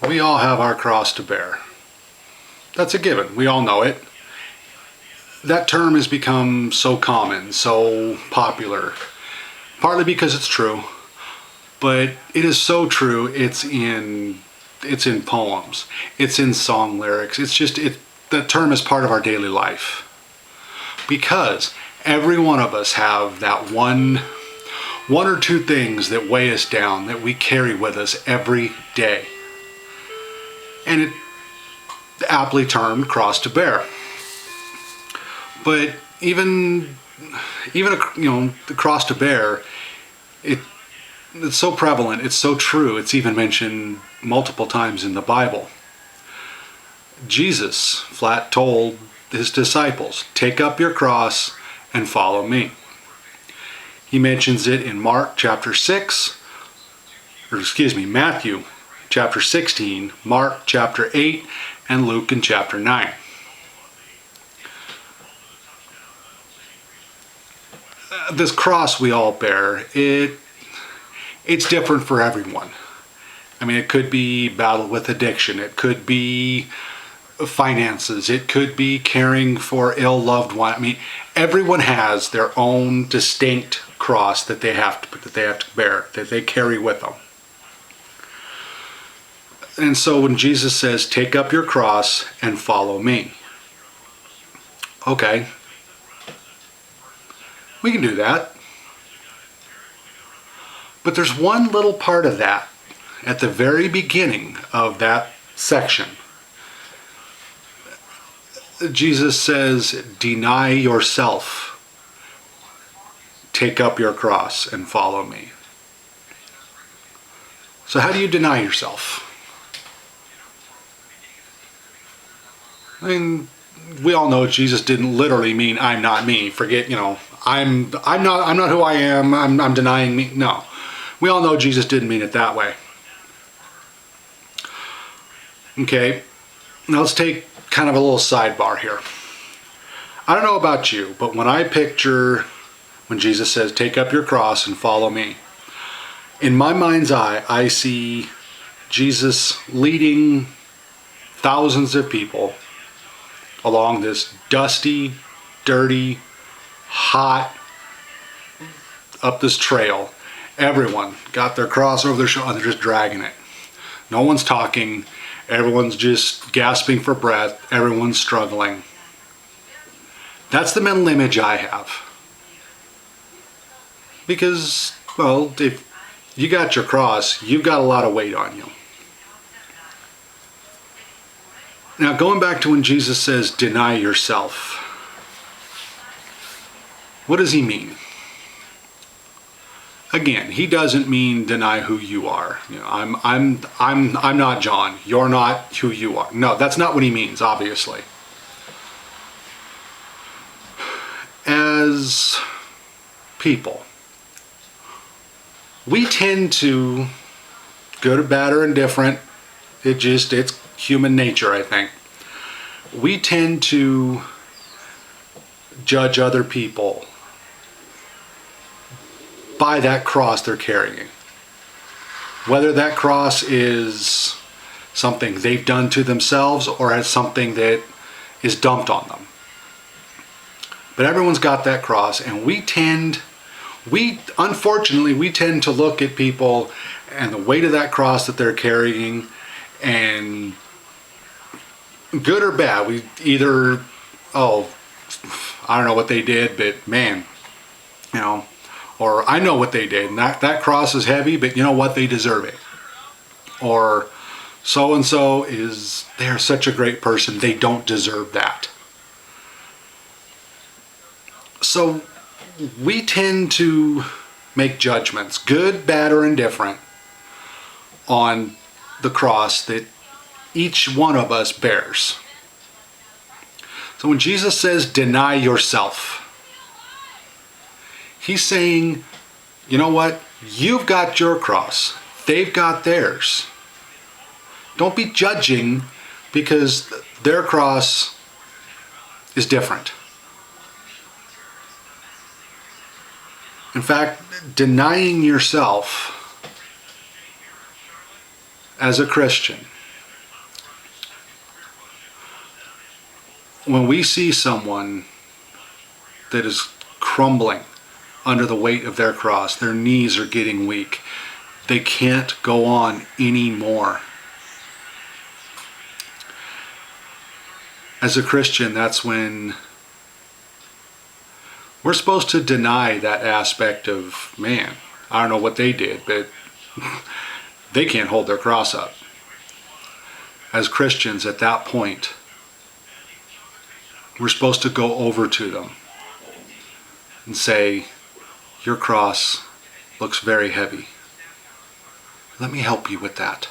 We all have our cross to bear. That's a given. We all know it. That term has become so common, so popular, partly because it's true, but it is so true. It's in poems. It's in song lyrics. The term is part of our daily life. Because every one of us have that one or two things that weigh us down, that we carry with us every day. And it aptly termed cross to bear. But even the cross to bear, it's so prevalent, it's so true, it's even mentioned multiple times in the Bible. Jesus flat told his disciples, take up your cross and follow me. He mentions it in Matthew chapter 16, Mark chapter 8, and Luke in chapter 9. This cross we all bear, it's different for everyone. I mean, it could be battle with addiction, it could be finances, it could be caring for ill loved one. I mean, everyone has their own distinct cross that they have to bear, that they carry with them. And so when Jesus says, take up your cross and follow me. Okay, we can do that. But there's one little part of that at the very beginning of that section. Jesus says, deny yourself. Take up your cross and follow me. So how do you deny yourself? I mean, we all know Jesus didn't literally mean I'm not me. Forget, I'm not who I am. I'm denying me. No. We all know Jesus didn't mean it that way. Okay. Now let's take kind of a little sidebar here. I don't know about you, but when I picture when Jesus says, take up your cross and follow me, in my mind's eye, I see Jesus leading thousands of people along this dusty, dirty, hot, up this trail. Everyone got their cross over their shoulder, they're just dragging it. No one's talking, everyone's just gasping for breath, everyone's struggling. That's the mental image I have. Because, well, if you got your cross, you've got a lot of weight on you. Now, going back to when Jesus says, deny yourself. What does he mean? Again, he doesn't mean deny who you are. I'm not John. You're not who you are. No, that's not what he means, obviously. As people, we tend to, good or bad or indifferent, it's human nature, I think. We tend to judge other people by that cross they're carrying. Whether that cross is something they've done to themselves or as something that is dumped on them. But everyone's got that cross, and unfortunately, we tend to look at people and the weight of that cross that they're carrying, and good or bad, we either, I don't know what they did, but man, or I know what they did, and that cross is heavy, but you know what, they deserve it. Or so-and-so they're such a great person, they don't deserve that. So we tend to make judgments, good, bad, or indifferent, on the cross that each one of us bears. So when Jesus says, deny yourself, he's saying, you know what? You've got your cross. They've got theirs. Don't be judging because their cross is different. In fact, denying yourself as a Christian When we see someone that is crumbling under the weight of their cross, their knees are getting weak, they can't go on anymore. As a Christian, that's when we're supposed to deny that aspect of, man, I don't know what they did, but they can't hold their cross up. As Christians, at that point, we're supposed to go over to them and say, your cross looks very heavy. Let me help you with that.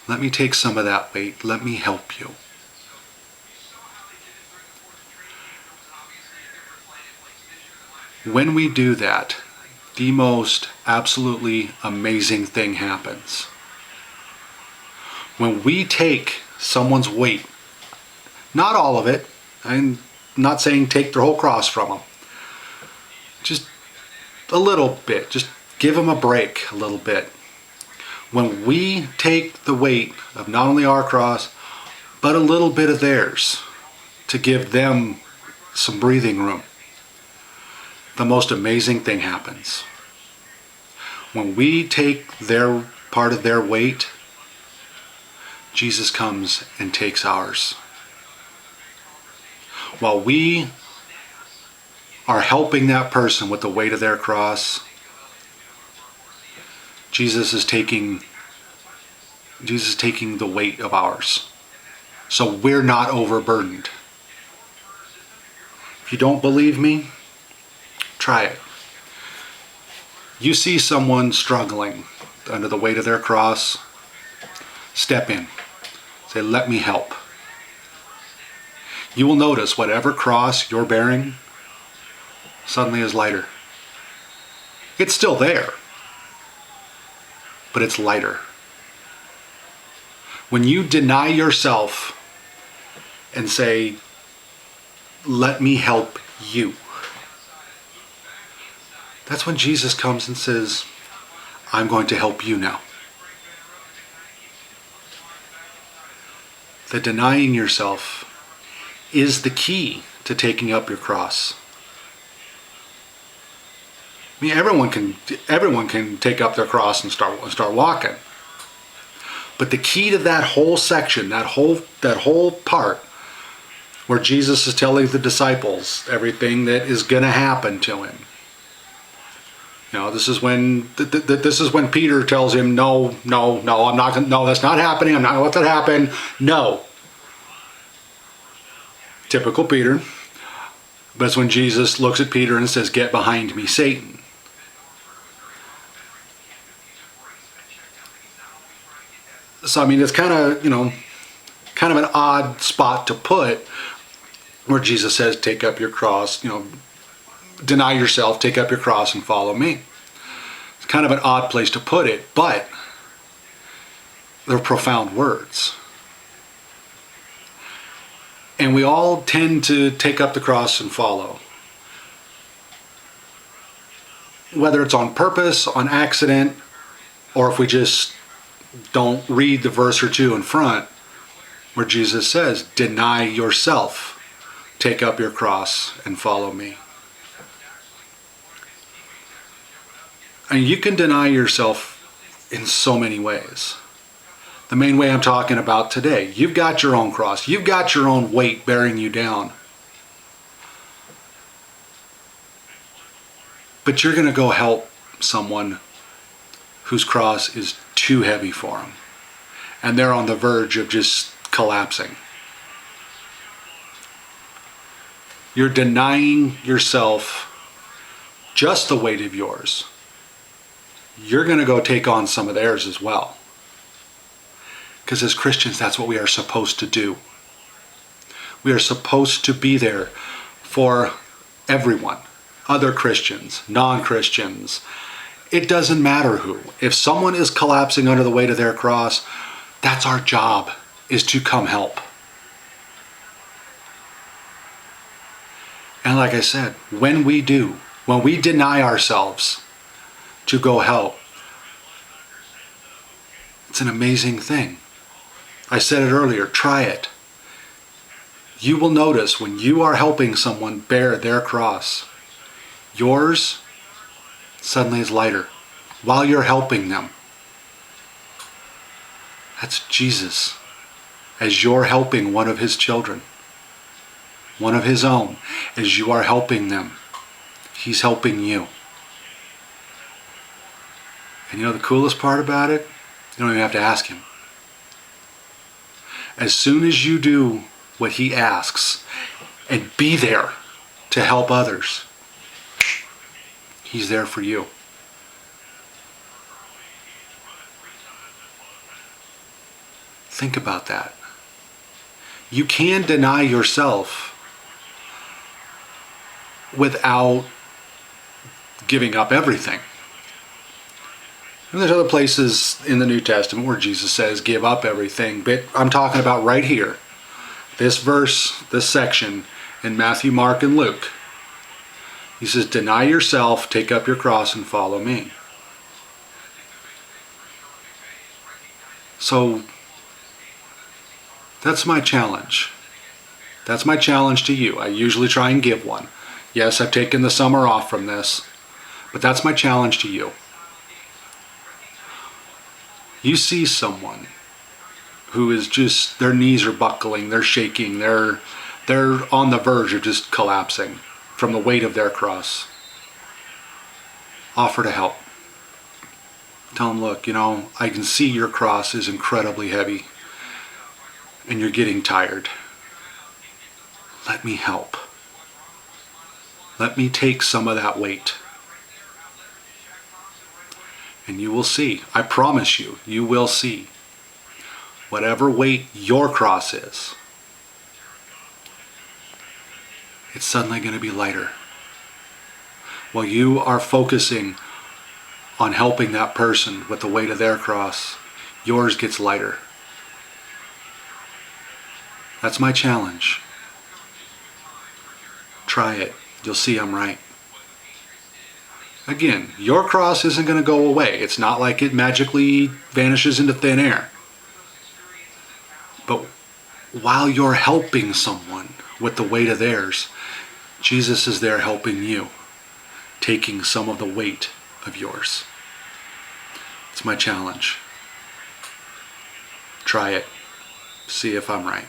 Let me take some of that weight. Let me help you. When we do that, the most absolutely amazing thing happens. When we take someone's weight, not all of it, I'm not saying take their whole cross from them, just a little bit, just give them a break a little bit. When we take the weight of not only our cross, but a little bit of theirs to give them some breathing room, the most amazing thing happens. When we take their part of their weight, Jesus comes and takes ours. While we are helping that person with the weight of their cross, Jesus is taking the weight of ours. So we're not overburdened. If you don't believe me, try it. You see someone struggling under the weight of their cross, step in. Say, let me help. You will notice whatever cross you're bearing suddenly is lighter. It's still there, but it's lighter. When you deny yourself and say, let me help you, that's when Jesus comes and says, I'm going to help you now. The denying yourself is the key to taking up your cross. I mean, everyone can take up their cross and start walking. But the key to that whole section, that whole part, where Jesus is telling the disciples everything that is going to happen to him. You know, this is when Peter tells him, no, I'm not gonna, no, that's not happening. I'm not going to let that happen. No. Typical Peter. But it's when Jesus looks at Peter and says, get behind me, Satan. So, I mean, it's kind of an odd spot to put where Jesus says, take up your cross, deny yourself, take up your cross and follow me. It's kind of an odd place to put it, but they're profound words. And we all tend to take up the cross and follow. Whether it's on purpose, on accident, or if we just don't read the verse or two in front where Jesus says, deny yourself, take up your cross and follow me. And you can deny yourself in so many ways. The main way I'm talking about today, you've got your own cross, you've got your own weight bearing you down. But you're going to go help someone whose cross is too heavy for them. And they're on the verge of just collapsing. You're denying yourself just the weight of yours. You're going to go take on some of theirs as well. Because as Christians, that's what we are supposed to do. We are supposed to be there for everyone. Other Christians, non-Christians. It doesn't matter who. If someone is collapsing under the weight of their cross, that's our job, is to come help. And like I said, when we deny ourselves to go help, it's an amazing thing. I said it earlier, try it. you will notice when you are helping someone bear their cross, yours suddenly is lighter while you're helping them. That's Jesus as you're helping one of his children, one of his own. As you are helping them, he's helping you. And you know the coolest part about it? You don't even have to ask him. As soon as you do what he asks and be there to help others, he's there for you. Think about that. You can deny yourself without giving up everything. And there's other places in the New Testament where Jesus says give up everything, but I'm talking about right here. This verse, this section in Matthew, Mark, and Luke. He says, deny yourself, take up your cross, and follow me. So that's my challenge. That's my challenge to you. I usually try and give one. Yes, I've taken the summer off from this, but that's my challenge to you. You see someone who is just, their knees are buckling, they're shaking, they're on the verge of just collapsing from the weight of their cross. Offer to help. Tell them, look, I can see your cross is incredibly heavy and you're getting tired. Let me help. Let me take some of that weight. And you will see, I promise you, you will see, whatever weight your cross is, it's suddenly going to be lighter. While you are focusing on helping that person with the weight of their cross, yours gets lighter. That's my challenge. Try it. You'll see I'm right. Again, your cross isn't going to go away. It's not like it magically vanishes into thin air. But while you're helping someone with the weight of theirs, Jesus is there helping you, taking some of the weight of yours. It's my challenge. Try it. See if I'm right.